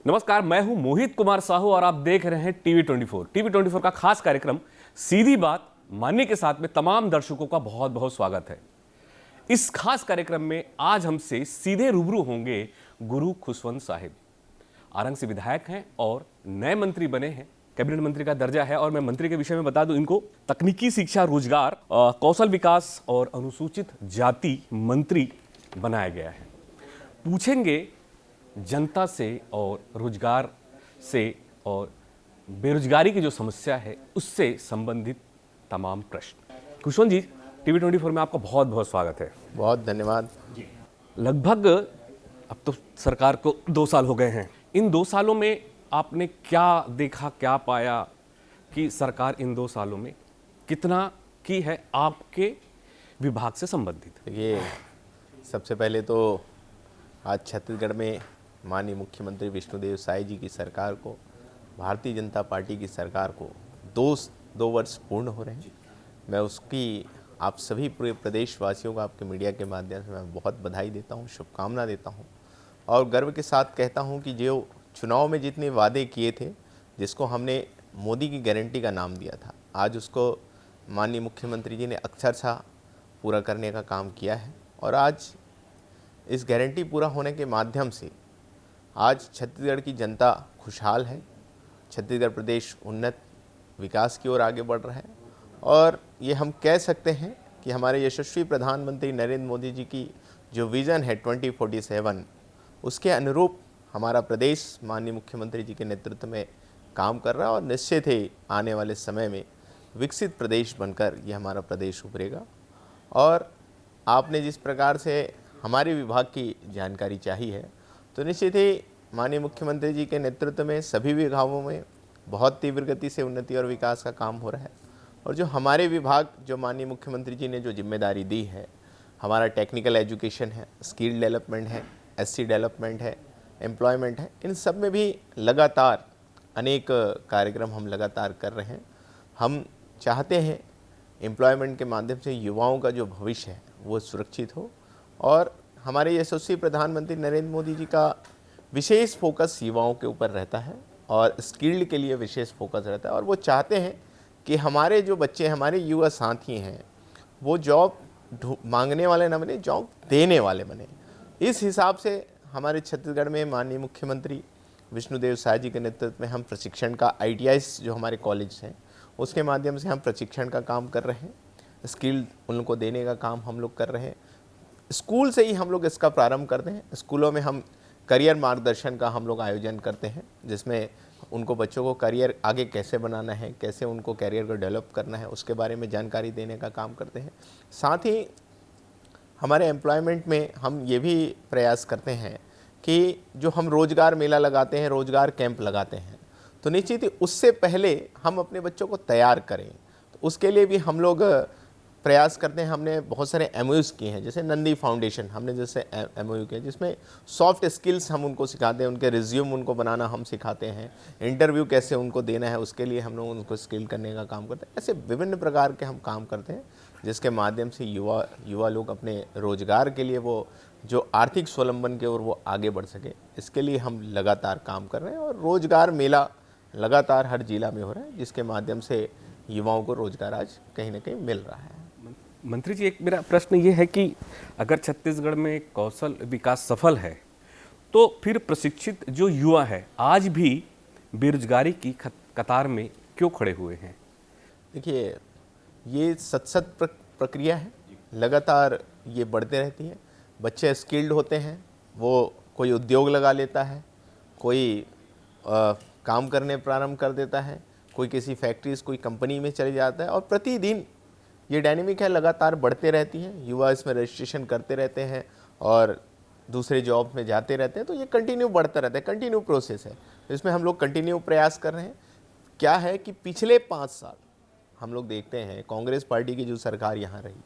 नमस्कार, मैं हूं मोहित कुमार साहू और आप देख रहे हैं टीवी 24। टीवी 24 का खास कार्यक्रम सीधी बात माननी के साथ में तमाम दर्शकों का बहुत बहुत स्वागत है। इस खास कार्यक्रम में आज हमसे सीधे रूबरू होंगे गुरु खुशवंत साहिब। आरंग से विधायक हैं और नए मंत्री बने हैं, कैबिनेट मंत्री का दर्जा है। और मैं मंत्री के विषय में बता दूं, इनको तकनीकी शिक्षा, रोजगार, कौशल विकास और अनुसूचित जाति मंत्री बनाया गया है। पूछेंगे जनता से और रोजगार से और बेरोजगारी की जो समस्या है उससे संबंधित तमाम प्रश्न। खुशवंत जी, टीवी 24 में आपका बहुत बहुत स्वागत है। बहुत धन्यवाद। लगभग अब तो सरकार को 2 साल हो गए हैं। इन 2 सालों में आपने क्या देखा, क्या पाया कि सरकार इन 2 सालों में कितना की है आपके विभाग से संबंधित? ये सबसे पहले तो आज छत्तीसगढ़ में माननीय मुख्यमंत्री विष्णुदेव साय जी की सरकार को, भारतीय जनता पार्टी की सरकार को 2 वर्ष पूर्ण हो रहे हैं। मैं उसकी आप सभी पूरे प्रदेशवासियों को आपके मीडिया के माध्यम से मैं बहुत बधाई देता हूं, शुभकामना देता हूं और गर्व के साथ कहता हूं कि जो चुनाव में जितने वादे किए थे, जिसको हमने मोदी की गारंटी का नाम दिया था, आज उसको माननीय मुख्यमंत्री जी ने अक्षरशः पूरा करने का काम किया है। और आज इस गारंटी पूरा होने के माध्यम से आज छत्तीसगढ़ की जनता खुशहाल है। छत्तीसगढ़ प्रदेश उन्नत विकास की ओर आगे बढ़ रहा है और ये हम कह सकते हैं कि हमारे यशस्वी प्रधानमंत्री नरेंद्र मोदी जी की जो विज़न है 2047, उसके अनुरूप हमारा प्रदेश माननीय मुख्यमंत्री जी के नेतृत्व में काम कर रहा है और निश्चित ही आने वाले समय में विकसित प्रदेश बनकर ये हमारा प्रदेश उभरेगा। और आपने जिस प्रकार से हमारे विभाग की जानकारी चाहिए है, तो निश्चित ही माननीय मुख्यमंत्री जी के नेतृत्व में सभी विभागों में बहुत तीव्र गति से उन्नति और विकास का काम हो रहा है। और जो हमारे विभाग, जो माननीय मुख्यमंत्री जी ने जो जिम्मेदारी दी है, हमारा टेक्निकल एजुकेशन है, स्किल डेवलपमेंट है, एससी डेवलपमेंट है, एम्प्लॉयमेंट है, इन सब में भी लगातार अनेक कार्यक्रम हम लगातार कर रहे हैं। हम चाहते हैं एम्प्लॉयमेंट के माध्यम से युवाओं का जो भविष्य है वो सुरक्षित हो और हमारे यशस्वी प्रधानमंत्री नरेंद्र मोदी जी का विशेष फोकस युवाओं के ऊपर रहता है और स्किल्ड के लिए विशेष फोकस रहता है। और वो चाहते हैं कि हमारे जो बच्चे, हमारे युवा साथी हैं, वो जॉब मांगने वाले ना बने, जॉब देने वाले बने। इस हिसाब से हमारे छत्तीसगढ़ में माननीय मुख्यमंत्री विष्णुदेव साय जी के नेतृत्व में हम प्रशिक्षण का ITIs जो हमारे कॉलेज हैं उसके माध्यम से हम प्रशिक्षण का काम कर रहे हैं। स्किल उनको देने का काम हम लोग कर रहे हैं। स्कूल से ही हम लोग इसका प्रारंभ करते हैं। स्कूलों में हम करियर मार्गदर्शन का हम लोग आयोजन करते हैं, जिसमें उनको बच्चों को करियर आगे कैसे बनाना है, कैसे उनको करियर को डेवलप करना है, उसके बारे में जानकारी देने का काम करते हैं। साथ ही हमारे एम्प्लॉयमेंट में हम ये भी प्रयास करते हैं कि जो हम रोज़गार मेला लगाते हैं, रोज़गार कैंप लगाते हैं, तो निश्चित ही उससे पहले हम अपने बच्चों को तैयार करें। तो उसके लिए भी हम लोग प्रयास करते हैं। हमने बहुत सारे MOUs किए हैं, जैसे नंदी फाउंडेशन हमने जैसे MOU किया, जिसमें सॉफ्ट स्किल्स हम उनको सिखाते हैं, उनके रिज्यूम उनको बनाना हम सिखाते हैं, इंटरव्यू कैसे उनको देना है उसके लिए हम लोग उनको स्किल करने का काम करते हैं। ऐसे विभिन्न प्रकार के हम काम करते हैं, जिसके माध्यम से युवा लोग अपने रोजगार के लिए, वो जो आर्थिक स्वावलंबन की ओर वो आगे बढ़ सके, इसके लिए हम लगातार काम कर रहे हैं। और रोजगार मेला लगातार हर जिला में हो रहा है, जिसके माध्यम से युवाओं को रोजगार आज कहीं ना कहीं मिल रहा है। मंत्री जी, एक मेरा प्रश्न ये है कि अगर छत्तीसगढ़ में कौशल विकास सफल है तो फिर प्रशिक्षित जो युवा है आज भी बेरोजगारी की कतार में क्यों खड़े हुए हैं? देखिए, ये सतत प्रक्रिया है, लगातार ये बढ़ते रहती है। बच्चे स्किल्ड होते हैं, वो कोई उद्योग लगा लेता है, कोई काम करने प्रारंभ कर देता है, कोई किसी फैक्ट्रीज, कोई कंपनी में चले जाता है और प्रतिदिन ये डायनेमिक है, लगातार बढ़ते रहती है। युवा इसमें रजिस्ट्रेशन करते रहते हैं और दूसरे जॉब में जाते रहते हैं, तो ये कंटिन्यू बढ़ता रहता है, कंटिन्यू प्रोसेस है। इसमें हम लोग कंटिन्यू प्रयास कर रहे हैं। क्या है कि पिछले 5 साल हम लोग देखते हैं, कांग्रेस पार्टी की जो सरकार यहाँ रही,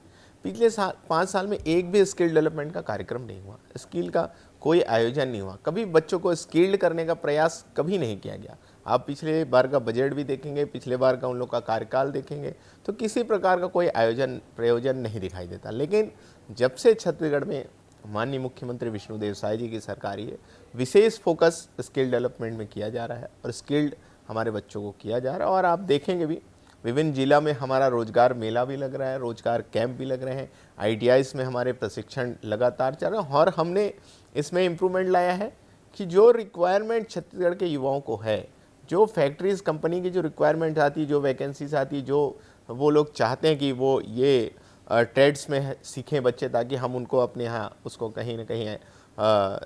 पिछले 5 साल में एक भी स्किल डेवलपमेंट का कार्यक्रम नहीं हुआ, स्किल का कोई आयोजन नहीं हुआ, कभी बच्चों को स्किल्ड करने का प्रयास कभी नहीं किया गया। आप पिछले बार का बजट भी देखेंगे, पिछले बार का उन लोग का कार्यकाल देखेंगे, तो किसी प्रकार का कोई प्रयोजन नहीं दिखाई देता। लेकिन जब से छत्तीसगढ़ में माननीय मुख्यमंत्री विष्णुदेव साय जी की सरकार ही है, विशेष फोकस स्किल डेवलपमेंट में किया जा रहा है और स्किल्ड हमारे बच्चों को किया जा रहा है। और आप देखेंगे भी विभिन्न जिला में हमारा रोजगार मेला भी लग रहा है, रोजगार कैंप भी लग रहे हैं, ITIs में हमारे प्रशिक्षण लगातार चल रहे हैं। और हमने इसमें इम्प्रूवमेंट लाया है कि जो रिक्वायरमेंट छत्तीसगढ़ के युवाओं को है, जो फैक्ट्रीज कंपनी की जो रिक्वायरमेंट आती, जो वैकेंसीज आती, जो वो लोग चाहते हैं कि वो ये ट्रेड्स में सीखें बच्चे, ताकि हम उनको अपने यहाँ उसको कहीं ना कहीं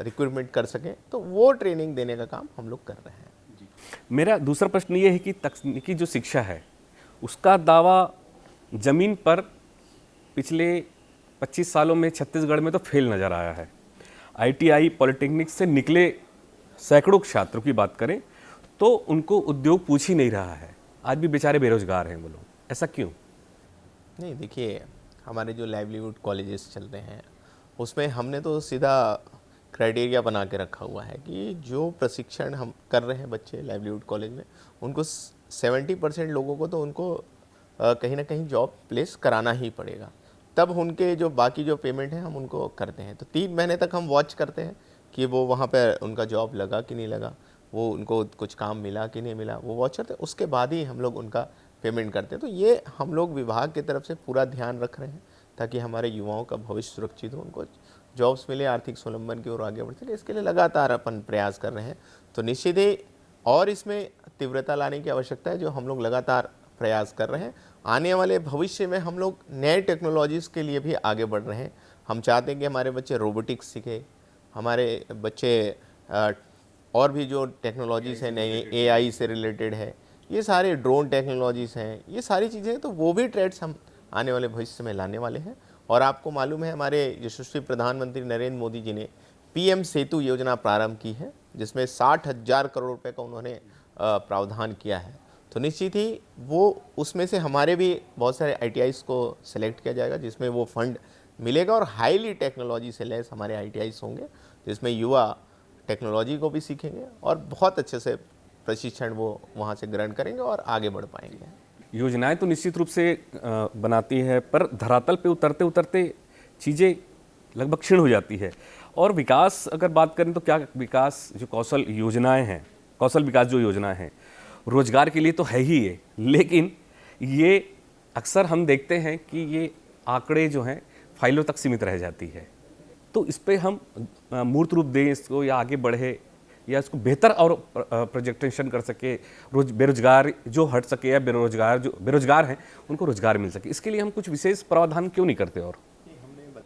रिक्रूटमेंट कर सकें, तो वो ट्रेनिंग देने का काम हम लोग कर रहे हैं। मेरा दूसरा प्रश्न ये है कि तकनीकी जो शिक्षा है उसका दावा जमीन पर पिछले 25 सालों में छत्तीसगढ़ में तो फेल नज़र आया है। ITI पॉलिटेक्निक से निकले सैकड़ों छात्रों की बात करें तो उनको उद्योग पूछ ही नहीं रहा है, आज भी बेचारे बेरोजगार हैं वो लोग, ऐसा क्यों? नहीं, देखिए, हमारे जो लाइवलीहुड कॉलेजेस चलते हैं उसमें हमने तो सीधा क्राइटेरिया बना के रखा हुआ है कि जो प्रशिक्षण हम कर रहे हैं बच्चे लाइवलीहुड कॉलेज में, उनको 70% लोगों को तो उनको कहीं ना कहीं जॉब प्लेस कराना ही पड़ेगा, तब उनके जो बाकी जो पेमेंट है हम उनको करते हैं। तो 3 महीने तक हम वॉच करते हैं कि वो वहाँ पर उनका जॉब लगा कि नहीं लगा, वो उनको कुछ काम मिला कि नहीं मिला, वो वॉच करते हैं, उसके बाद ही हम लोग उनका पेमेंट करते हैं। तो ये हम लोग विभाग की तरफ से पूरा ध्यान रख रहे हैं ताकि हमारे युवाओं का भविष्य सुरक्षित हो, उनको जॉब्स मिले, आर्थिक स्वावलंबन की ओर आगे बढ़ सके, इसके लिए लगातार अपन प्रयास कर रहे हैं। तो निश्चित ही और इसमें तीव्रता लाने की आवश्यकता है, जो हम लोग लगातार प्रयास कर रहे हैं। आने वाले भविष्य में हम लोग नए टेक्नोलॉजीज़ के लिए भी आगे बढ़ रहे हैं। हम चाहते हैं कि हमारे बच्चे रोबोटिक्स सीखे, हमारे बच्चे और भी जो टेक्नोलॉजीज़ हैं नई AI से रिलेटेड है, ये सारे ड्रोन टेक्नोलॉजीज़ हैं, ये सारी चीज़ें हैं, तो वो भी ट्रेड्स हम आने वाले भविष्य में लाने वाले हैं। और आपको मालूम है हमारे यशस्वी प्रधानमंत्री नरेंद्र मोदी जी ने PM सेतु योजना प्रारंभ की है, जिसमें 60,000 करोड़ रुपए का उन्होंने प्रावधान किया है। तो निश्चित ही वो उसमें से हमारे भी बहुत सारे ITIs को सिलेक्ट किया जाएगा, जिसमें वो फंड मिलेगा और हाईली टेक्नोलॉजी से लैस हमारे ITIs होंगे, जिसमें युवा टेक्नोलॉजी को भी सीखेंगे और बहुत अच्छे से प्रशिक्षण वो वहाँ से ग्रहण करेंगे और आगे बढ़ पाएंगे। योजनाएं तो निश्चित रूप से बनाती है, पर धरातल पे उतरते उतरते चीज़ें लगभग क्षीण हो जाती है। और विकास अगर बात करें तो क्या विकास जो कौशल योजनाएं हैं, कौशल विकास जो योजनाएं हैं रोजगार के लिए तो है ही है, लेकिन ये अक्सर हम देखते हैं कि ये आंकड़े जो हैं फाइलों तक सीमित रह जाती है। तो इस पर हम मूर्त रूप दें इसको, या आगे बढ़े, या इसको बेहतर और प्रोजेक्टेशन कर सके, बेरोजगार जो हट सके, या बेरोजगार हैं उनको रोजगार मिल सके, इसके लिए हम कुछ विशेष प्रावधान क्यों नहीं करते? और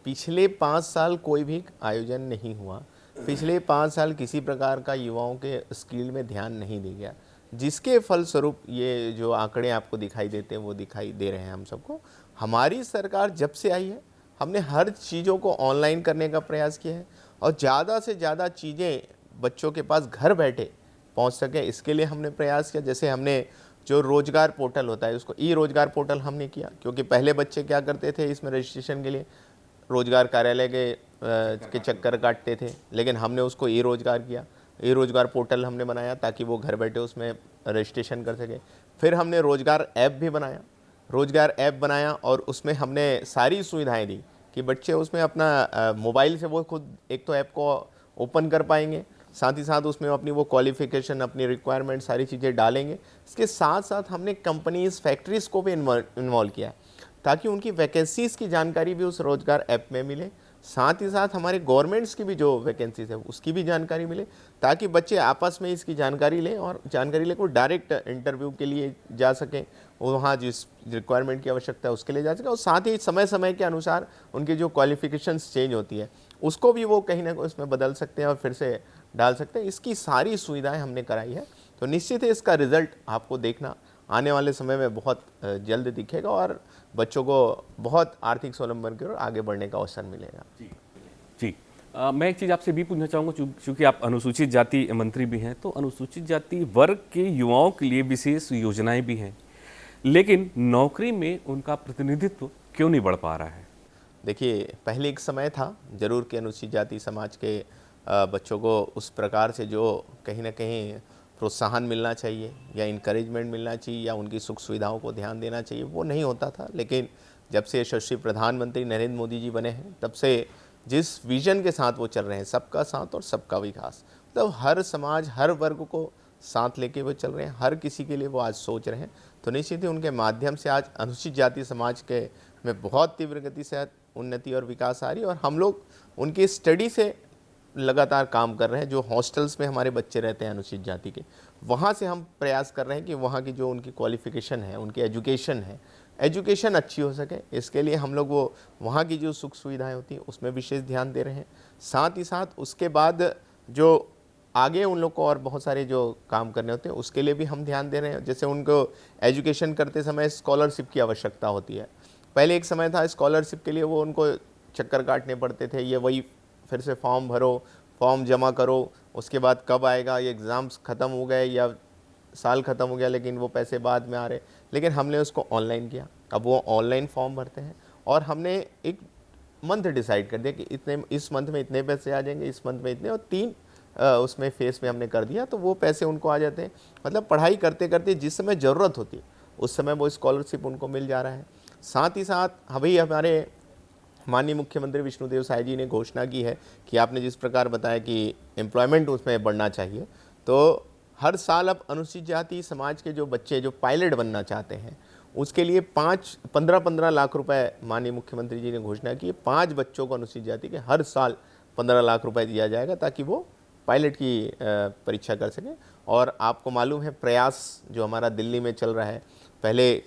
पिछले 5 साल कोई भी आयोजन नहीं हुआ, पिछले 5 साल किसी प्रकार का युवाओं के स्किल में ध्यान नहीं दिया गया, जिसके फलस्वरूप ये जो आंकड़े आपको दिखाई देते हैं वो दिखाई दे रहे हैं हम सबको। हमारी सरकार जब से आई है हमने हर चीज़ों को ऑनलाइन करने का प्रयास किया है और ज़्यादा से ज़्यादा चीज़ें बच्चों के पास घर बैठे पहुंच सके, इसके लिए हमने प्रयास किया। जैसे हमने जो रोजगार पोर्टल होता है उसको रोजगार पोर्टल हमने किया, क्योंकि पहले बच्चे क्या करते थे, इसमें रजिस्ट्रेशन के लिए रोजगार कार्यालय के चक्कर काटते थे, लेकिन हमने उसको रोजगार किया, रोजगार पोर्टल हमने बनाया ताकि वो घर बैठे उसमें रजिस्ट्रेशन कर सके। फिर हमने रोजगार ऐप भी बनाया, और उसमें हमने सारी सुविधाएं दी कि बच्चे उसमें अपना मोबाइल से वो खुद एक तो ऐप को ओपन कर पाएंगे, साथ ही साथ उसमें अपनी वो क्वालिफिकेशन, अपनी रिक्वायरमेंट सारी चीज़ें डालेंगे। इसके साथ साथ हमने कंपनीज़, फैक्ट्रीज़ को भी इन्वॉल्व किया ताकि उनकी वैकेंसीज़ की जानकारी भी उस रोजगार ऐप में मिले, साथ ही साथ हमारे गवर्नमेंट्स की भी जो वैकेंसीज है उसकी भी जानकारी मिले, ताकि बच्चे आपस में इसकी जानकारी लें और जानकारी लेकर डायरेक्ट इंटरव्यू के लिए जा सकें, वहाँ जिस रिक्वायरमेंट की आवश्यकता है उसके लिए जा सकें, और साथ ही समय समय के अनुसार उनकी जो क्वालिफिकेशंस चेंज होती है उसको भी वो कहीं ना कहीं उसमें बदल सकते हैं और फिर से डाल सकते हैं। इसकी सारी सुविधाएं हमने कराई है, तो निश्चित है इसका रिजल्ट आपको देखना आने वाले समय में बहुत जल्द दिखेगा और बच्चों को बहुत आर्थिक स्वावलंबन की ओर आगे बढ़ने का अवसर मिलेगा। जी मैं एक चीज़ आपसे भी पूछना चाहूँगा, चूँकि आप अनुसूचित जाति मंत्री भी हैं, तो अनुसूचित जाति वर्ग के युवाओं के लिए विशेष योजनाएं भी हैं, लेकिन नौकरी में उनका प्रतिनिधित्व क्यों नहीं बढ़ पा रहा है? देखिए, पहले एक समय था जरूर कि अनुसूचित जाति समाज के बच्चों को उस प्रकार से जो कहीं ना कहीं प्रोत्साहन मिलना चाहिए या इनकरेजमेंट मिलना चाहिए या उनकी सुख सुविधाओं को ध्यान देना चाहिए, वो नहीं होता था। लेकिन जब से यशस्वी प्रधानमंत्री नरेंद्र मोदी जी बने हैं तब से जिस विजन के साथ वो चल रहे हैं, सबका साथ और सबका विकास, मतलब हर समाज हर वर्ग को साथ लेके वो चल रहे हैं, हर किसी के लिए वो आज सोच रहे हैं। तो निश्चित ही उनके माध्यम से आज अनुसूचित जाति समाज के में बहुत तीव्र गति से उन्नति और विकास आ रही है। और हम लोग उनकी स्टडी से लगातार काम कर रहे हैं। जो हॉस्टल्स में हमारे बच्चे रहते हैं अनुसूचित जाति के, वहाँ से हम प्रयास कर रहे हैं कि वहाँ की जो उनकी क्वालिफ़िकेशन है, उनकी एजुकेशन है, एजुकेशन अच्छी हो सके। इसके लिए हम लोग वो वहाँ की जो सुख सुविधाएं होती हैं उसमें विशेष ध्यान दे रहे हैं। साथ ही साथ उसके बाद जो आगे उन लोग को और बहुत सारे जो काम करने होते हैं उसके लिए भी हम ध्यान दे रहे हैं। जैसे उनको एजुकेशन करते समय स्कॉलरशिप की आवश्यकता होती है। पहले एक समय था स्कॉलरशिप के लिए वो उनको चक्कर काटने पड़ते थे, ये वही फिर से फॉर्म भरो, फॉर्म जमा करो, उसके बाद कब आएगा, ये एग्ज़ाम्स ख़त्म हो गए या साल ख़त्म हो गया लेकिन वो पैसे बाद में आ रहे। लेकिन हमने उसको ऑनलाइन किया, अब वो ऑनलाइन फॉर्म भरते हैं और हमने एक मंथ डिसाइड कर दिया कि इतने इस मंथ में इतने पैसे आ जाएंगे, इस मंथ में इतने, और 3 उसमें फेस में हमने कर दिया, तो वो पैसे उनको आ जाते हैं। मतलब पढ़ाई करते करते जिस समय ज़रूरत होती है उस समय वो स्कॉलरशिप उनको मिल जा रहा है। साथ ही साथ अभी हमारे माननीय मुख्यमंत्री विष्णुदेव साय जी ने घोषणा की है कि आपने जिस प्रकार बताया कि एम्प्लॉयमेंट उसमें बढ़ना चाहिए, तो हर साल अब अनुसूचित जाति समाज के जो बच्चे जो पायलट बनना चाहते हैं उसके लिए 15 लाख रुपए माननीय मुख्यमंत्री जी ने घोषणा की। 5 बच्चों को अनुसूचित जाति के हर साल 15 लाख रुपए दिया जाएगा ताकि वो पायलट की परीक्षा कर सकें। और आपको मालूम है प्रयास जो हमारा दिल्ली में चल रहा है, पहले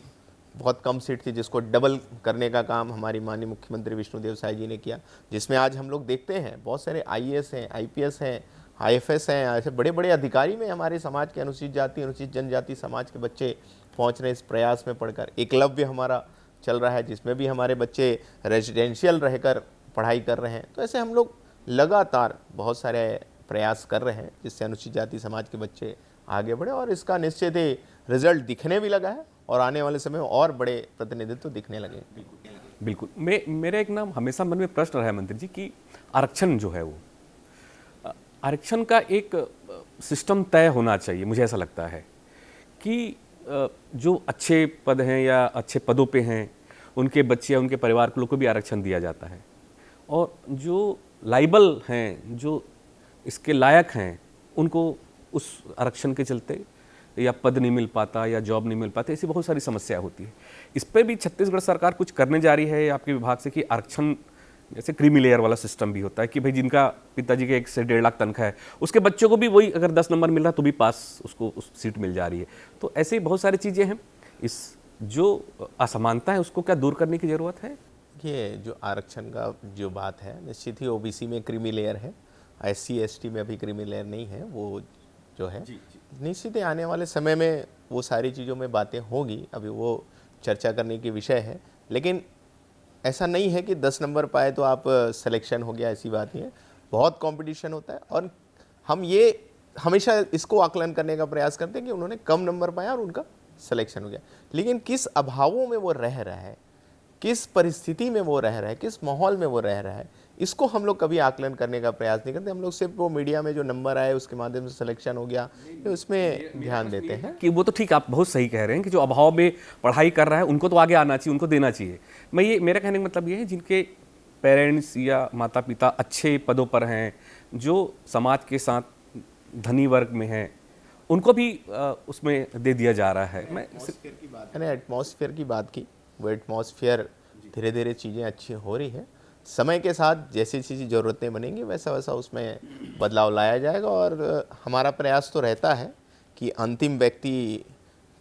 बहुत कम सीट थी जिसको डबल करने का काम हमारी माननीय मुख्यमंत्री विष्णुदेव साय जी ने किया, जिसमें आज हम लोग देखते हैं बहुत सारे IAS हैं, IPS हैं, IFS हैं, ऐसे बड़े बड़े अधिकारी में हमारे समाज के अनुसूचित जाति अनुसूचित जनजाति समाज के बच्चे पहुंच रहे हैं इस प्रयास में पढ़कर। एकलव्य हमारा चल रहा है जिसमें भी हमारे बच्चे रेजिडेंशियल रहकर पढ़ाई कर रहे हैं। तो ऐसे हम लोग लगातार बहुत सारे प्रयास कर रहे हैं जिससे अनुसूचित जाति समाज के बच्चे आगे बढ़े, और इसका निश्चित ही रिजल्ट दिखने भी लगा है और आने वाले समय में और बड़े प्रतिनिधित्व दिखने लगे। बिल्कुल। मेरा एक नाम हमेशा मन में प्रश्न रहा है मंत्री जी कि आरक्षण जो है वो आरक्षण का एक सिस्टम तय होना चाहिए। मुझे ऐसा लगता है कि जो अच्छे पद हैं या अच्छे पदों पे हैं उनके बच्चे या उनके परिवार के लोग को भी आरक्षण दिया जाता है, और जो लाइबल हैं, जो इसके लायक हैं, उनको उस आरक्षण के चलते या पद नहीं मिल पाता या जॉब नहीं मिल पाती, ऐसी बहुत सारी समस्या होती है। इस पर भी छत्तीसगढ़ सरकार कुछ करने जा रही है आपके विभाग से कि आरक्षण जैसे क्रीमी लेयर वाला सिस्टम भी होता है कि भाई जिनका पिताजी के 1 से 1.5 लाख तनख्वाह है उसके बच्चों को भी वही अगर 10 नंबर मिल रहा तो भी पास उसको उस सीट मिल जा रही है। तो ऐसे बहुत सारी चीज़ें हैं। इस जो असमानता है उसको क्या दूर करने की ज़रूरत है? ये जो आरक्षण का जो बात है, निश्चित ही OBC में क्रीमी लेयर है, SC ST में अभी क्रीमी लेयर नहीं है। वो जो है निश्चित ही आने वाले समय में वो सारी चीज़ों में बातें होगी, अभी वो चर्चा करने की विषय है। लेकिन ऐसा नहीं है कि 10 नंबर पाए तो आप सिलेक्शन हो गया, ऐसी बात नहीं है। बहुत कंपटीशन होता है और हम ये हमेशा इसको आकलन करने का प्रयास करते हैं कि उन्होंने कम नंबर पाया और उनका सिलेक्शन हो गया, लेकिन किस अभावों में वो रह रहा है, किस परिस्थिति में वो रह रहा है, किस माहौल में वो रह रहा है, इसको हम लोग कभी आकलन करने का प्रयास नहीं करते। हम लोग सिर्फ वो मीडिया में जो नंबर आए उसके माध्यम से सिलेक्शन हो गया, तो उसमें ध्यान देते हैं कि वो तो ठीक, आप बहुत सही कह रहे हैं कि जो अभाव में पढ़ाई कर रहा है उनको तो आगे आना चाहिए, उनको देना चाहिए। मेरा कहने का मतलब ये है जिनके पेरेंट्स या माता पिता अच्छे पदों पर हैं, जो समाज के साथ धनी वर्ग में हैं, उनको भी उसमें दे दिया जा रहा है। मैंने एटमॉस्फेयर की बात की, वो एटमॉस्फेयर धीरे धीरे चीज़ें अच्छी हो रही है। समय के साथ जैसी जैसी ज़रूरतें बनेंगी वैसा वैसा उसमें बदलाव लाया जाएगा, और हमारा प्रयास तो रहता है कि अंतिम व्यक्ति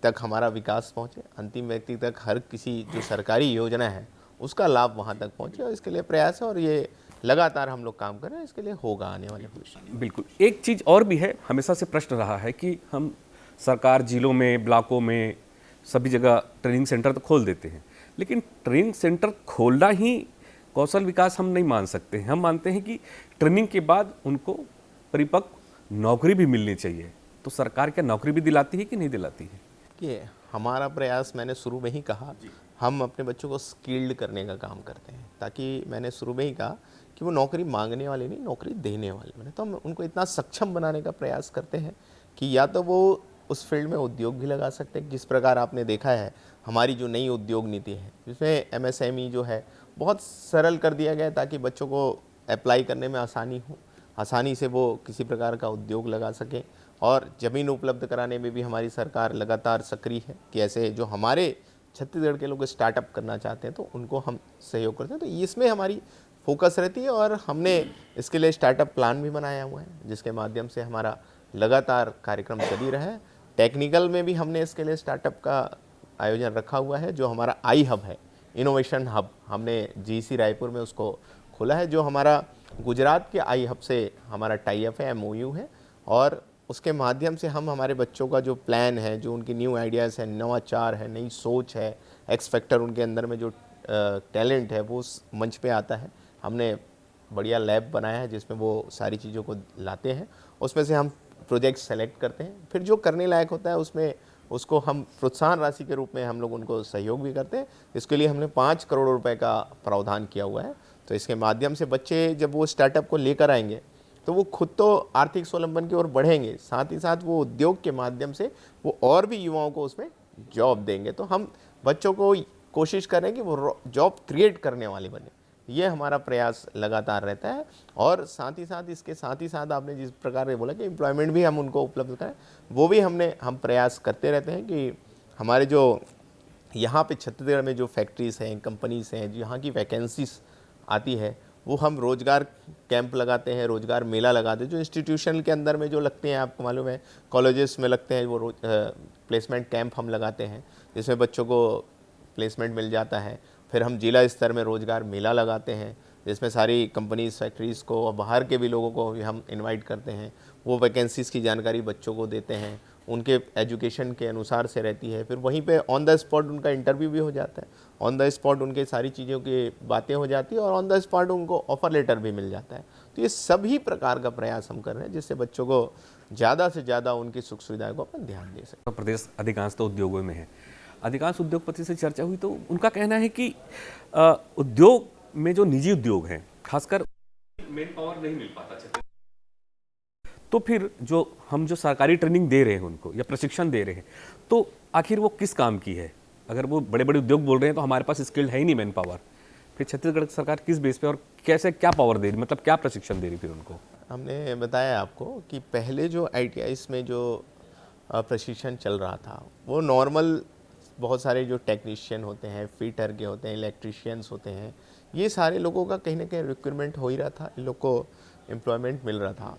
तक हमारा विकास पहुँचे, अंतिम व्यक्ति तक हर किसी जो सरकारी योजना है उसका लाभ वहाँ तक पहुँचे, और इसके लिए प्रयास है और ये लगातार हम लोग काम कर रहे हैं, इसके लिए होगा आने वाले भविष्य में। बिल्कुल। एक चीज़ और भी है, हमेशा से प्रश्न रहा है कि हम सरकार जिलों में, ब्लॉकों में सभी जगह ट्रेनिंग सेंटर तो खोल देते हैं, लेकिन ट्रेनिंग सेंटर खोलना ही कौशल विकास हम नहीं मान सकते हैं। हम मानते हैं कि ट्रेनिंग के बाद उनको परिपक्व नौकरी भी मिलनी चाहिए। तो सरकार क्या नौकरी भी दिलाती है कि नहीं दिलाती है? कि हमारा प्रयास, मैंने शुरू में ही कहा, हम अपने बच्चों को स्किल्ड करने का काम करते हैं, ताकि मैंने शुरू में ही कहा कि वो नौकरी मांगने वाले नहीं, नौकरी देने वाले बने। तो हम उनको इतना सक्षम बनाने का प्रयास करते हैं कि या तो वो उस फील्ड में उद्योग भी लगा सकते हैं, जिस प्रकार आपने देखा है हमारी जो नई उद्योग नीति है जिसमें MSME जो है बहुत सरल कर दिया गया है ताकि बच्चों को अप्लाई करने में आसानी से वो किसी प्रकार का उद्योग लगा सकें। और ज़मीन उपलब्ध कराने में भी हमारी सरकार लगातार सक्रिय है कि ऐसे जो हमारे छत्तीसगढ़ के लोग स्टार्टअप करना चाहते हैं तो उनको हम सहयोग करते हैं। तो इसमें हमारी फोकस रहती है और हमने इसके लिए स्टार्टअप प्लान भी बनाया हुआ है जिसके माध्यम से हमारा लगातार कार्यक्रम चल ही रहा है। टेक्निकल में भी हमने इसके लिए स्टार्टअप का आयोजन रखा हुआ है। जो हमारा आई हब है, इनोवेशन हब, हमने जीसी रायपुर में उसको खोला है, जो हमारा गुजरात के आई हब से हमारा टाई अप है, एमओयू है। और उसके माध्यम से हम हमारे बच्चों का जो प्लान है, जो उनकी न्यू आइडियाज़ है, नवाचार है, नई सोच है, एक्स फैक्टर उनके अंदर में जो टैलेंट है वो उस मंच पे आता है। हमने बढ़िया लैब बनाया है जिसमें वो सारी चीज़ों को लाते हैं, उसमें से हम प्रोजेक्ट सेलेक्ट करते हैं, फिर जो करने लायक होता है उसमें उसको हम प्रोत्साहन राशि के रूप में हम लोग उनको सहयोग भी करते हैं। इसके लिए हमने 5 करोड़ रुपए का प्रावधान किया हुआ है। तो इसके माध्यम से बच्चे जब वो स्टार्टअप को लेकर आएंगे तो वो खुद तो आर्थिक स्वावलंबन की ओर बढ़ेंगे, साथ ही साथ वो उद्योग के माध्यम से वो और भी युवाओं को उसमें जॉब देंगे। तो हम बच्चों को कोशिश करें कि वो जॉब क्रिएट करने वाले बने, ये हमारा प्रयास लगातार रहता है। और साथ ही साथ इसके साथ ही साथ आपने जिस प्रकार से बोला कि एम्प्लॉयमेंट भी हम उनको उपलब्ध करें, वो भी हम प्रयास करते रहते हैं कि हमारे जो यहाँ पे छत्तीसगढ़ में जो फैक्ट्रीज़ हैं, कंपनीज़ हैं, यहाँ की वैकेंसीज आती है वो हम रोज़गार कैंप लगाते हैं, रोज़गार मेला लगाते हैं, जो इंस्टीट्यूशन के अंदर में जो लगते हैं, आपको मालूम है कॉलेजेस में लगते हैं, वो प्लेसमेंट कैंप हम लगाते हैं जिसमें बच्चों को प्लेसमेंट मिल जाता है। फिर हम जिला स्तर में रोज़गार मेला लगाते हैं जिसमें सारी कंपनीज, फैक्ट्रीज़ को और बाहर के भी लोगों को भी हम इनवाइट करते हैं। वो वैकेंसीज़ की जानकारी बच्चों को देते हैं, उनके एजुकेशन के अनुसार से रहती है। फिर वहीं पे ऑन द स्पॉट उनका इंटरव्यू भी हो जाता है, ऑन द स्पॉट उनके सारी चीज़ों की बातें हो जाती है और ऑन द स्पॉट उनको ऑफ़र लेटर भी मिल जाता है। तो ये सभी प्रकार का प्रयास हम कर रहे हैं जिससे बच्चों को ज़्यादा से ज़्यादा उनकी सुख सुविधाओं को अपन ध्यान दे सकें। प्रदेश अधिकांश तो उद्योगों में है। अधिकांश उद्योगपति से चर्चा हुई तो उनका कहना है कि उद्योग में जो निजी उद्योग हैं, खासकर मेन पावर नहीं मिल पाता, तो फिर जो सरकारी ट्रेनिंग दे रहे हैं उनको या प्रशिक्षण दे रहे हैं, तो आखिर वो किस काम की है? अगर वो बड़े बड़े उद्योग बोल रहे हैं तो हमारे पास स्किल्ड है ही नहीं मैन पावर, फिर छत्तीसगढ़ सरकार किस बेस पे और कैसे, क्या पावर दे रही, मतलब क्या प्रशिक्षण दे रही फिर उनको? हमने बताया आपको कि पहले जो ITIs में जो प्रशिक्षण चल रहा था वो नॉर्मल बहुत सारे जो टेक्नीशियन होते हैं, फिटर के होते हैं, इलेक्ट्रीशियंस होते हैं, ये सारे लोगों का कहीं ना कहीं रिक्रूटमेंट हो ही रहा था, इन लोग को एम्प्लॉयमेंट मिल रहा था।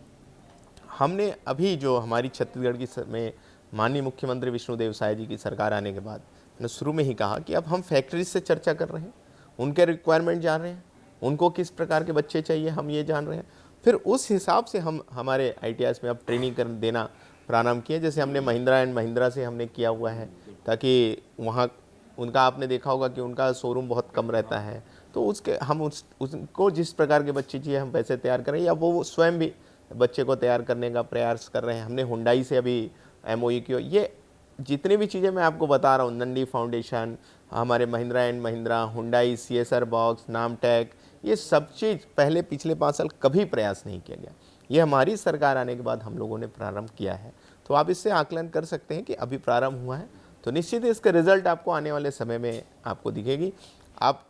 हमने अभी जो हमारी छत्तीसगढ़ की में माननीय मुख्यमंत्री विष्णुदेव साय जी की सरकार आने के बाद मैंने शुरू में ही कहा कि अब हम फैक्ट्रीज से चर्चा कर रहे हैं, उनके रिक्वायरमेंट जान रहे हैं, उनको किस प्रकार के बच्चे चाहिए हम ये जान रहे हैं। फिर उस हिसाब से हम हमारे ITIs में अब ट्रेनिंग कर देना प्रारंभ किए। जैसे हमने महिंद्रा एंड महिंद्रा से हमने किया हुआ है ताकि वहाँ उनका आपने देखा होगा कि उनका शोरूम बहुत कम रहता है, तो उसके हम उसको जिस प्रकार के बच्चे चाहिए हम वैसे तैयार करें, या वो स्वयं भी बच्चे को तैयार करने का प्रयास कर रहे हैं। हमने हुंडई से अभी MOU की, ये जितनी भी चीज़ें मैं आपको बता रहा हूँ, नंदी फाउंडेशन, हमारे Mahindra and Mahindra, Hyundai, CSR box, नामटेक, ये सब चीज़ पहले पिछले 5 साल कभी प्रयास नहीं किया गया। ये हमारी सरकार आने के बाद हम लोगों ने प्रारंभ किया है। तो आप इससे आकलन कर सकते हैं कि अभी प्रारंभ हुआ है, तो निश्चित इसका रिजल्ट आपको आने वाले समय में आपको दिखेगी। आप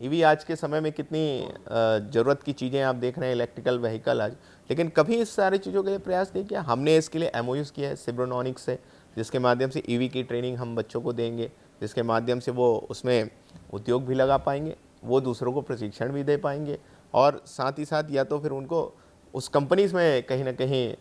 ईवी आज के समय में कितनी ज़रूरत की चीज़ें आप देख रहे हैं, इलेक्ट्रिकल व्हीकल आज, लेकिन कभी इस सारी चीज़ों के लिए प्रयास नहीं किया। हमने इसके लिए MOUs किया है सिब्रोनॉनिक्स से, जिसके माध्यम से EV की ट्रेनिंग हम बच्चों को देंगे, जिसके माध्यम से वो उसमें उद्योग भी लगा पाएंगे, वो दूसरों को प्रशिक्षण भी दे पाएंगे, और साथ ही साथ या तो फिर उनको उस कंपनीज़ में कहीं ना कहीं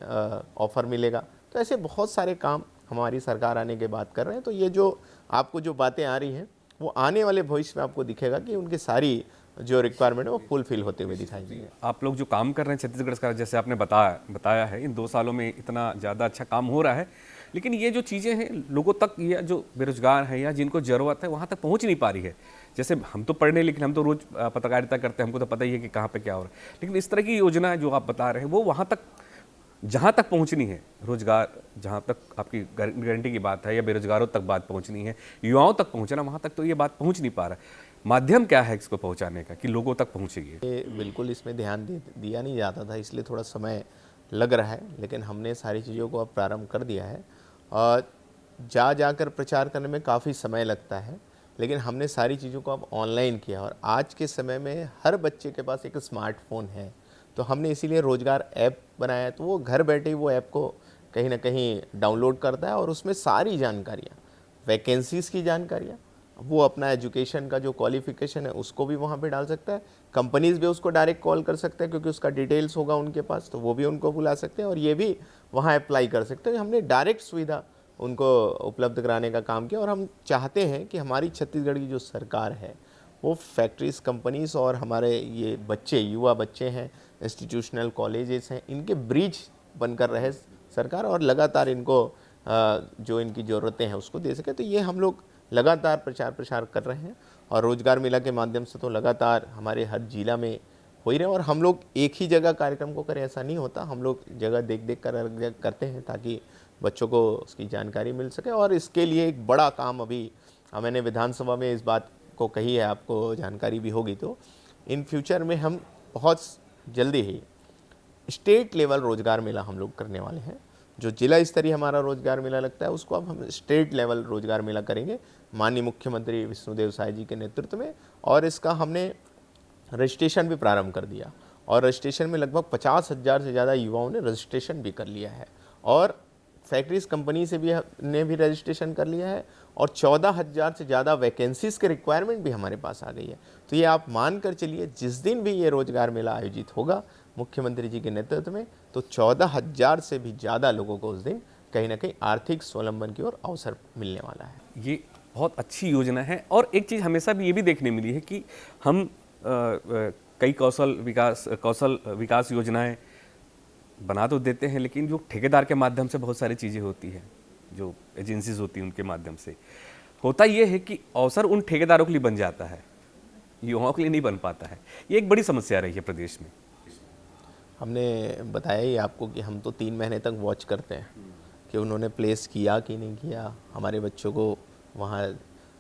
ऑफ़र मिलेगा। तो ऐसे बहुत सारे काम हमारी सरकार आने के बाद कर रहे हैं। तो ये जो आपको जो बातें आ रही हैं वो आने वाले भविष्य में आपको दिखेगा कि उनकी सारी जो रिक्वायरमेंट है वो फुलफिल होते हुए दिखाई देंगे। आप लोग जो काम कर रहे हैं छत्तीसगढ़ सरकार, जैसे आपने बताया है, इन 2 सालों में इतना ज़्यादा अच्छा काम हो रहा है, लेकिन ये जो चीज़ें हैं लोगों तक, ये जो बेरोजगार हैं या जिनको ज़रूरत है वहाँ तक पहुँच नहीं पा रही है। जैसे हम तो पढ़ने, लेकिन हम तो रोज़ पत्रकारिता करते हैं, हमको तो पता ही है कि कहाँ पे क्या हो रहा है, लेकिन इस तरह की योजना जो आप बता रहे हैं वो वहाँ तक, जहाँ तक पहुँचनी है, रोजगार जहाँ तक आपकी गारंटी की बात है, या बेरोजगारों तक बात पहुँचनी है, युवाओं तक पहुँचना, वहाँ तक तो ये बात पहुँच नहीं पा रहा है। माध्यम क्या है इसको पहुँचाने का कि लोगों तक पहुँचेगी? ये बिल्कुल इसमें ध्यान दिया नहीं जाता था, इसलिए थोड़ा समय लग रहा है, लेकिन हमने सारी चीज़ों को अब प्रारंभ कर दिया है। और जाकर प्रचार करने में काफ़ी समय लगता है, लेकिन हमने सारी चीज़ों को अब ऑनलाइन किया और आज के समय में हर बच्चे के पास एक स्मार्टफोन है। तो हमने इसीलिए रोज़गार ऐप बनाया है, तो वो घर बैठे ही वो ऐप को कहीं ना कहीं डाउनलोड करता है और उसमें सारी जानकारियाँ, वैकेंसीज़ की जानकारियाँ, वो अपना एजुकेशन का जो क्वालिफ़िकेशन है उसको भी वहाँ पे डाल सकता है। कंपनीज़ भी उसको डायरेक्ट कॉल कर सकते हैं क्योंकि उसका डिटेल्स होगा उनके पास, तो वो भी उनको बुला सकते हैं और ये भी वहाँ अप्लाई कर सकते हैं। हमने डायरेक्ट सुविधा उनको उपलब्ध कराने का काम किया और हम चाहते हैं कि हमारी छत्तीसगढ़ की जो सरकार है वो फैक्ट्रीज़, कंपनीज़ और हमारे ये बच्चे, युवा बच्चे हैं, इंस्टीट्यूशनल कॉलेजेस हैं, इनके ब्रिज बनकर रहे सरकार और लगातार इनको जो इनकी ज़रूरतें हैं उसको दे सके। तो ये हम लोग लगातार प्रचार प्रसार कर रहे हैं और रोज़गार मेला के माध्यम से तो लगातार हमारे हर जिला में हो ही रहे हैं। और हम लोग एक ही जगह कार्यक्रम को करें ऐसा नहीं होता, हम लोग जगह देख देख कर करते हैं ताकि बच्चों को उसकी जानकारी मिल सके। और इसके लिए एक बड़ा काम अभी मैंने विधानसभा में इस बात को कही है, आपको जानकारी भी होगी, तो इन फ्यूचर में हम बहुत जल्दी ही स्टेट लेवल रोज़गार मेला हम लोग करने वाले हैं। जो जिला स्तरीय हमारा रोज़गार मेला लगता है उसको अब हम स्टेट लेवल रोज़गार मेला करेंगे माननीय मुख्यमंत्री विष्णुदेव साय जी के नेतृत्व में। और इसका हमने रजिस्ट्रेशन भी प्रारंभ कर दिया और रजिस्ट्रेशन में लगभग 50,000 से ज़्यादा युवाओं ने रजिस्ट्रेशन भी कर लिया है और फैक्ट्रीज कंपनी से भी ने भी रजिस्ट्रेशन कर लिया है और 14,000 से ज़्यादा वैकेंसीज़ के रिक्वायरमेंट भी हमारे पास आ गई है। तो ये आप मान कर चलिए जिस दिन भी ये रोज़गार मेला आयोजित होगा मुख्यमंत्री जी के नेतृत्व में, तो 14,000 से भी ज़्यादा लोगों को उस दिन कहीं ना कहीं आर्थिक स्वावलंबन की ओर अवसर मिलने वाला है। ये बहुत अच्छी योजना है। और एक चीज़ हमेशा भी ये भी देखने मिली है कि हम कई कौशल विकास योजनाएं बना तो देते हैं, लेकिन जो ठेकेदार के माध्यम से बहुत सारी चीज़ें होती हैं, जो एजेंसीज होती हैं उनके माध्यम से होता ये है कि अवसर उन ठेकेदारों के लिए बन जाता है, युवाओं के लिए नहीं बन पाता है। ये एक बड़ी समस्या रही है प्रदेश में। हमने बताया ही आपको कि हम तो 3 महीने तक वॉच करते हैं कि उन्होंने प्लेस किया कि नहीं किया, हमारे बच्चों को वहाँ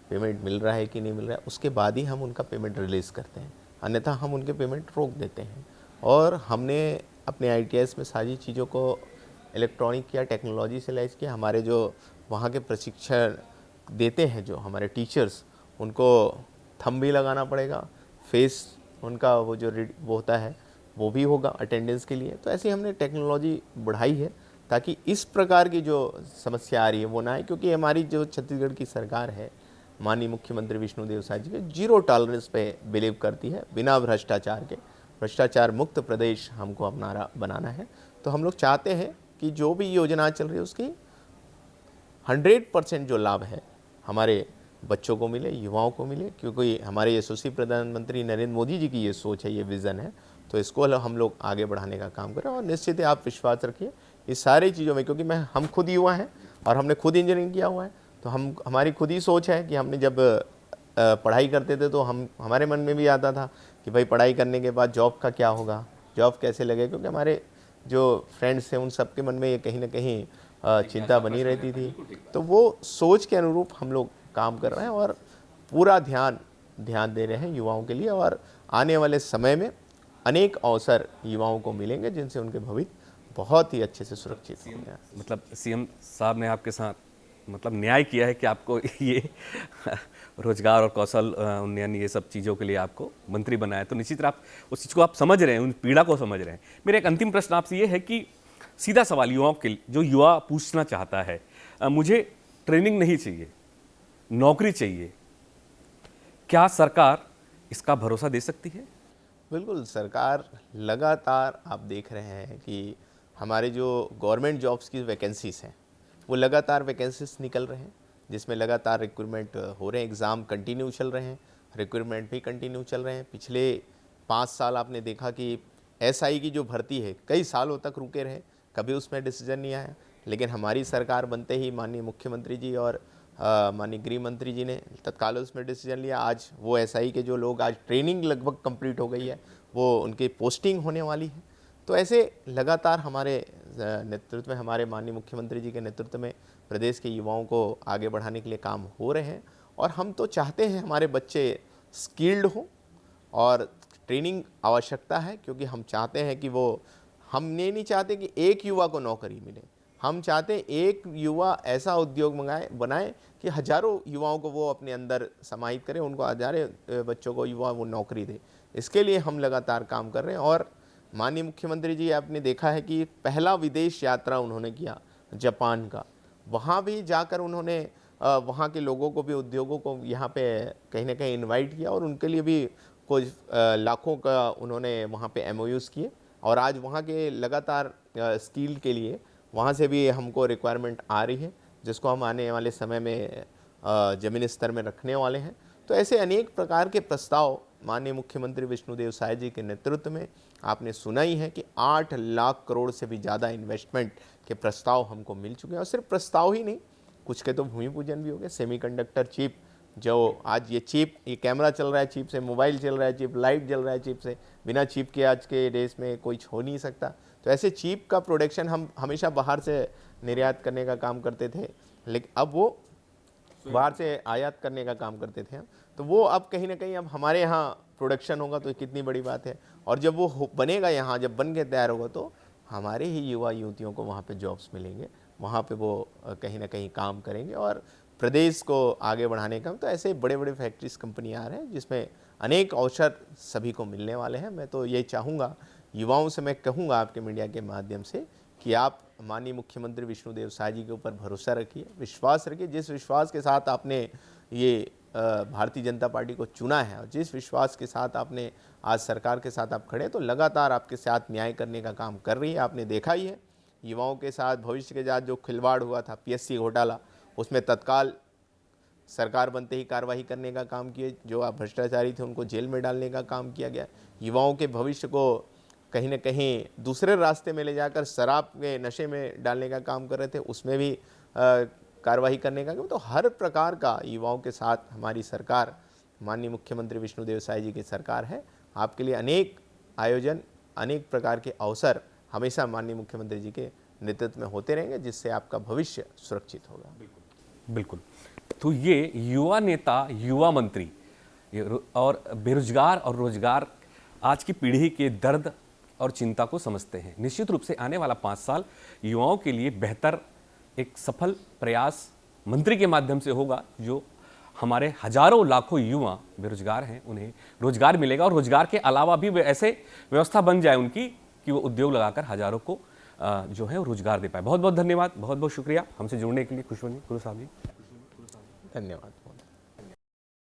पेमेंट मिल रहा है कि नहीं मिल रहा है, उसके बाद ही हम उनका पेमेंट रिलीज़ करते हैं, अन्यथा हम उनके पेमेंट रोक देते हैं। और हमने अपने ITS में सारी चीज़ों को इलेक्ट्रॉनिक या टेक्नोलॉजी से लैस किया। हमारे जो वहाँ के प्रशिक्षण देते हैं जो हमारे टीचर्स, उनको थंब भी लगाना पड़ेगा, फेस उनका वो जो वो होता है वो भी होगा अटेंडेंस के लिए। तो ऐसे हमने टेक्नोलॉजी बढ़ाई है ताकि इस प्रकार की जो समस्या आ रही है वो ना आए, क्योंकि हमारी जो छत्तीसगढ़ की सरकार है माननीय मुख्यमंत्री विष्णुदेव साय जी के जीरो टॉलरेंस पे बिलीव करती है, बिना भ्रष्टाचार के, भ्रष्टाचार मुक्त प्रदेश हमको अपना बनाना है। तो हम लोग चाहते हैं कि जो भी योजना चल रही है उसकी 100% जो लाभ है हमारे बच्चों को मिले, युवाओं को मिले, क्योंकि हमारे यशस्वी प्रधानमंत्री नरेंद्र मोदी जी की ये सोच है, ये विज़न है। तो इसको हम लोग आगे बढ़ाने का काम करें और निश्चित ही आप विश्वास रखिए इस सारी चीज़ों में, क्योंकि हम खुद युवा हैं और हमने खुद इंजीनियरिंग किया हुआ है, तो हमारी खुद ही सोच है कि हमने जब पढ़ाई करते थे तो हमारे मन में भी आता था कि भाई पढ़ाई करने के बाद जॉब का क्या होगा, जॉब कैसे लगे, क्योंकि हमारे जो फ्रेंड्स हैं उन सब के मन में ये कहीं ना कहीं चिंता बनी रहती थी। तो वो सोच के अनुरूप हम लोग काम कर रहे हैं और पूरा ध्यान दे रहे हैं युवाओं के लिए। और आने वाले समय में अनेक अवसर युवाओं को मिलेंगे जिनसे उनके भविष्य बहुत ही अच्छे से सुरक्षित होंगे। मतलब CM साहब ने आपके साथ मतलब न्याय किया है कि आपको ये रोजगार और कौशल उन्नयन ये सब चीज़ों के लिए आपको मंत्री बनाया, तो निश्चित आप उस चीज़ को आप समझ रहे हैं, उन पीड़ा को समझ रहे हैं। मेरा एक अंतिम प्रश्न आपसे ये है कि सीधा सवाल युवाओं के लिए, जो युवा पूछना चाहता है मुझे ट्रेनिंग नहीं चाहिए, नौकरी चाहिए, क्या सरकार इसका भरोसा दे सकती है? बिल्कुल, सरकार लगातार आप देख रहे हैं कि हमारे जो गवर्नमेंट जॉब्स की वैकेंसीज़ हैं वो लगातार वैकेंसीज निकल रहे हैं, जिसमें लगातार रिक्रूटमेंट हो रहे हैं, एग्ज़ाम कंटिन्यू चल रहे हैं, रिक्रूटमेंट भी कंटिन्यू चल रहे हैं। पिछले 5 साल आपने देखा कि SI की जो भर्ती है कई सालों तक रुके रहे, कभी उसमें डिसीजन नहीं आया। लेकिन हमारी सरकार बनते ही माननीय मुख्यमंत्री जी और माननीय गृह मंत्री जी ने तत्काल उसमें डिसीजन लिया। आज वो SI के जो लोग, आज ट्रेनिंग लगभग कंप्लीट हो गई है, वो उनकी पोस्टिंग होने वाली है। तो ऐसे लगातार हमारे नेतृत्व में, हमारे माननीय मुख्यमंत्री जी के नेतृत्व में प्रदेश के युवाओं को आगे बढ़ाने के लिए काम हो रहे हैं। और हम तो चाहते हैं हमारे बच्चे स्किल्ड हों और ट्रेनिंग आवश्यकता है, क्योंकि हम चाहते हैं कि वो, हम ये नहीं चाहते कि एक युवा को नौकरी मिले, हम चाहते हैं एक युवा ऐसा उद्योग बनाए कि हजारों युवाओं को वो अपने अंदर समाहित करें, उनको हजारों बच्चों को युवा वो नौकरी दे। इसके लिए हम लगातार काम कर रहे हैं। और माननीय मुख्यमंत्री जी, आपने देखा है कि पहला विदेश यात्रा उन्होंने किया जापान का। वहाँ भी जाकर उन्होंने वहाँ के लोगों को भी, उद्योगों को यहाँ पे कहीं ना कहीं इनवाइट किया और उनके लिए भी कुछ लाखों का उन्होंने वहाँ पे MOUs किए। और आज वहाँ के लगातार स्किल के लिए वहाँ से भी हमको रिक्वायरमेंट आ रही है, जिसको हम आने वाले समय में ज़मीनी स्तर में रखने वाले हैं। तो ऐसे अनेक प्रकार के प्रस्ताव माननीय मुख्यमंत्री विष्णुदेव साय जी के नेतृत्व में आपने सुना ही है कि 8 लाख करोड़ से भी ज़्यादा इन्वेस्टमेंट के प्रस्ताव हमको मिल चुके हैं। और सिर्फ प्रस्ताव ही नहीं, कुछ के तो भूमि पूजन भी हो गए। सेमीकंडक्टर चिप, जो आज ये चिप, ये कैमरा चल रहा है चिप से, मोबाइल चल रहा है चिप, लाइट जल रहा है चिप से, बिना चिप के आज के देश में कोई हो नहीं सकता। तो ऐसे चिप का प्रोडक्शन हम हमेशा बाहर से निर्यात करने का काम करते थे, लेकिन अब वो बाहर से आयात करने का काम करते थे। तो वो अब कहीं ना कहीं अब हमारे यहाँ प्रोडक्शन होगा, तो कितनी बड़ी बात है। और जब वो बनेगा यहाँ, जब बन के तैयार होगा, तो हमारे ही युवा युवतियों को वहाँ पे जॉब्स मिलेंगे, वहाँ पे वो कहीं ना कहीं काम करेंगे और प्रदेश को आगे बढ़ाने का। तो ऐसे बड़े बड़े फैक्ट्रीज, कंपनी आ रहे हैं जिसमें अनेक अवसर सभी को मिलने वाले हैं। मैं तो ये चाहूँगा, युवाओं से मैं कहूँगा आपके मीडिया के माध्यम से, कि आप माननीय मुख्यमंत्री विष्णुदेव साय जी के ऊपर भरोसा रखिए, विश्वास रखिए। जिस विश्वास के साथ आपने ये भारतीय जनता पार्टी को चुना है और जिस विश्वास के साथ आपने आज सरकार के साथ आप खड़े, तो लगातार आपके साथ न्याय करने का काम कर रही है। आपने देखा ही है युवाओं के साथ, भविष्य के साथ जो खिलवाड़ हुआ था, PSC घोटाला, उसमें तत्काल सरकार बनते ही कार्रवाई करने का काम किए। जो आप भ्रष्टाचारी थे उनको जेल में डालने का काम किया गया। युवाओं के भविष्य को कहीं ना कहीं दूसरे रास्ते में ले जाकर शराब के नशे में डालने का काम कर रहे थे, उसमें भी कार्रवाई करने का। तो हर प्रकार का युवाओं के साथ हमारी सरकार, माननीय मुख्यमंत्री विष्णुदेव साय जी की सरकार है। आपके लिए अनेक आयोजन, अनेक प्रकार के अवसर हमेशा माननीय मुख्यमंत्री जी के नेतृत्व में होते रहेंगे, जिससे आपका भविष्य सुरक्षित होगा। बिल्कुल। तो ये युवा नेता, युवा मंत्री और बेरोजगार और रोजगार आज की पीढ़ी के दर्द और चिंता को समझते हैं। निश्चित रूप से आने वाला 5 साल युवाओं के लिए बेहतर एक सफल प्रयास मंत्री के माध्यम से होगा, जो हमारे हजारों लाखों युवा बेरोजगार हैं उन्हें रोजगार मिलेगा। और रोजगार के अलावा भी ऐसे व्यवस्था बन जाए उनकी कि वो उद्योग लगाकर हजारों को जो है रोजगार दे पाए। बहुत बहुत धन्यवाद, बहुत बहुत शुक्रिया हमसे जुड़ने के लिए खुशबनी गुरु साहब जी। धन्यवाद।